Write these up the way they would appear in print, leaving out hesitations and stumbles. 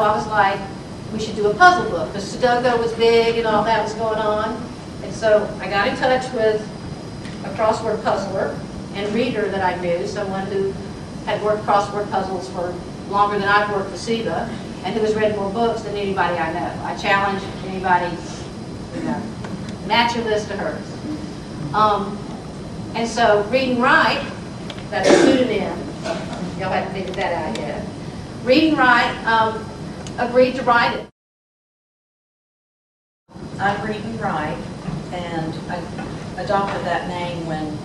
I was like, we should do a puzzle book, because Sudoku was big and all that was going on. And so I got in touch with a crossword puzzler and reader that I knew, someone who had worked crossword puzzles for longer than I've worked for SIVA, and who has read more books than anybody I know. I challenge anybody, match your list to hers. And so Read and Write, that's a pseudonym, y'all haven't figured that out yet. Read and Write agreed to write it. I'm Read and Write, and I adopted that name when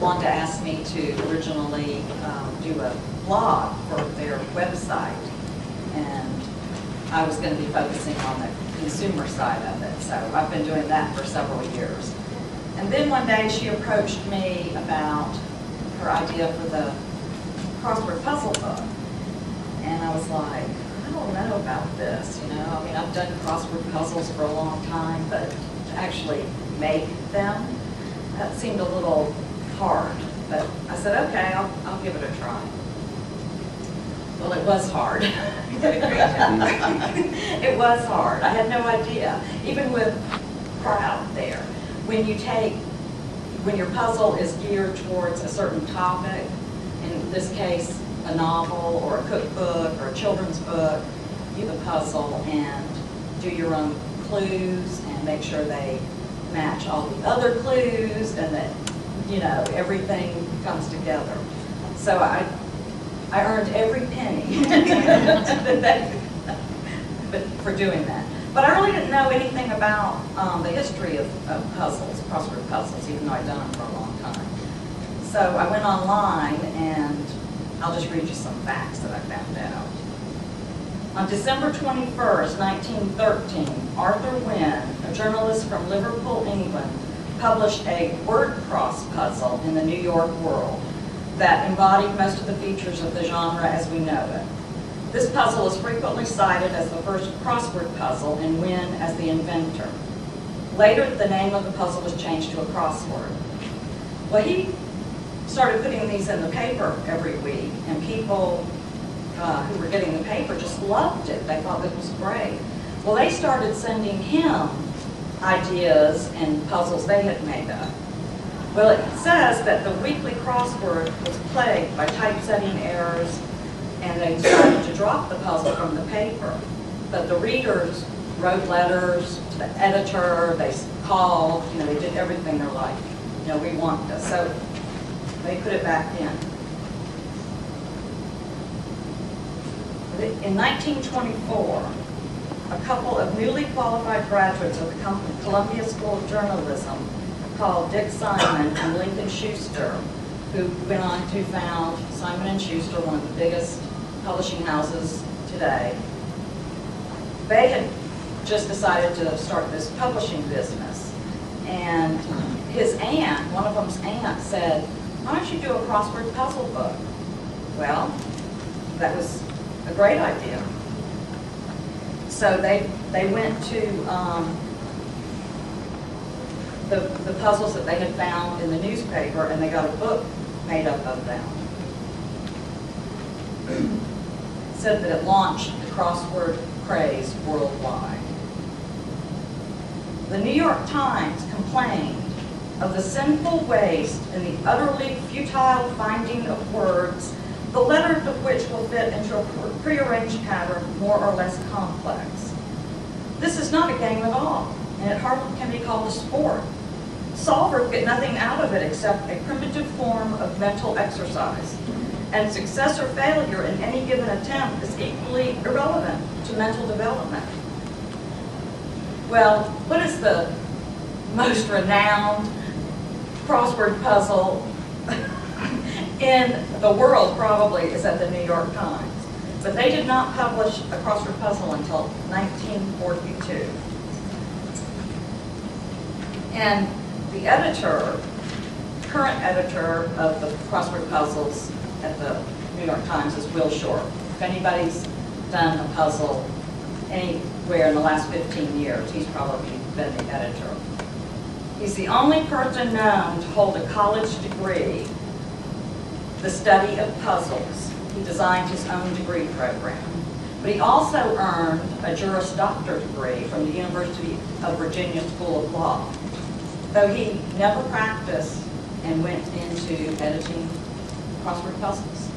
Wanda asked me to originally do a blog for their website, and I was going to be focusing on the consumer side of it, so I've been doing that for several years. And then one day she approached me about her idea for the crossword puzzle book, and I was like, I don't know about this, you know. I mean, I've done crossword puzzles for a long time, but to actually make them, that seemed a little hard. But I said, okay, I'll give it a try. Well, it was hard. It was hard. I had no idea. Even with crowd there, when your puzzle is geared towards a certain topic, in this case, a novel or a cookbook or a children's book, you do the puzzle and do your own clues and make sure they match all the other clues and that, you know, everything comes together. So I earned every penny for doing that. But I really didn't know anything about the history of puzzles, crossword puzzles, even though I'd done them for a long time. So I went online, and I'll just read you some facts that I found out. On December 21st, 1913, Arthur Wynne, a journalist from Liverpool, England, published a word cross puzzle in the New York World that embodied most of the features of the genre as we know it. This puzzle is frequently cited as the first crossword puzzle and Wynne as the inventor. Later, the name of the puzzle was changed to a crossword. Well, he started putting these in the paper every week, and people who were getting the paper just loved it. They thought it was great. Well, they started sending him ideas and puzzles they had made up. Well, it says that the weekly crossword was plagued by typesetting errors, and they decided to drop the puzzle from the paper. But the readers wrote letters to the editor, they called, you know, they did everything. They're like, you know, we want this. So they put it back in. In 1924, a couple of newly qualified graduates of the Columbia School of Journalism called Dick Simon and Lincoln Schuster, who went on to found Simon & Schuster, one of the biggest publishing houses today. They had just decided to start this publishing business. And his aunt, one of them's aunt, said, why don't you do a crossword puzzle book? Well, that was a great idea. So they went to the puzzles that they had found in the newspaper, and they got a book made up of them. It said that it launched the crossword craze worldwide. The New York Times complained of the sinful waste and the utterly futile finding of words, the letters of which will fit into a prearranged pattern more or less complex. This is not a game at all, and it hardly can be called a sport. Solvers get nothing out of it except a primitive form of mental exercise, and success or failure in any given attempt is equally irrelevant to mental development. Well, what is the most renowned crossword puzzle in the world? Probably is at the New York Times. But they did not publish a crossword puzzle until 1942. And the editor, current editor of the crossword puzzles at the New York Times is Will Short. If anybody's done a puzzle anywhere in the last 15 years, he's probably been the editor. He's the only person known to hold a college degree, the study of puzzles. He designed his own degree program. But he also earned a Juris Doctor degree from the University of Virginia School of Law, though he never practiced and went into editing crossword puzzles.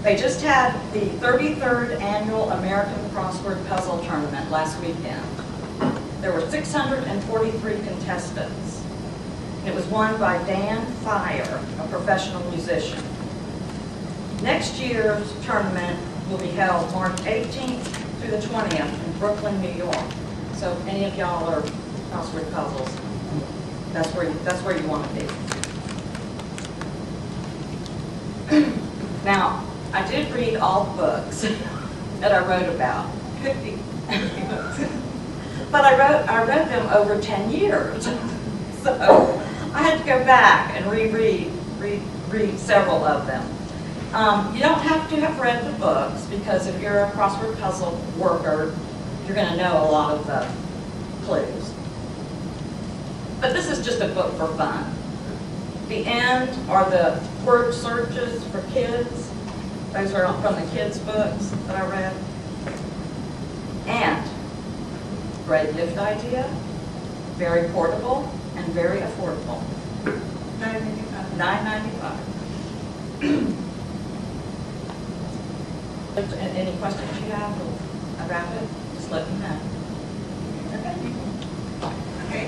They just had the 33rd Annual American Crossword Puzzle Tournament last weekend. There were 643 contestants. And it was won by Dan Fire, a professional musician. Next year's tournament will be held March 18th through the 20th in Brooklyn, New York. So if any of y'all are crossword puzzles, that's where you want to be. Now, I did read all the books that I wrote about. Could be books. But I read them over 10 years. So I had to go back and reread several of them. You don't have to have read the books, because if you're a crossword puzzle worker, you're going to know a lot of the clues. But this is just a book for fun. The end are the word searches for kids. Those are from the kids' books that I read. And great gift idea, very portable, and very affordable. $9.95. Any questions you have about it, just let me know. Okay.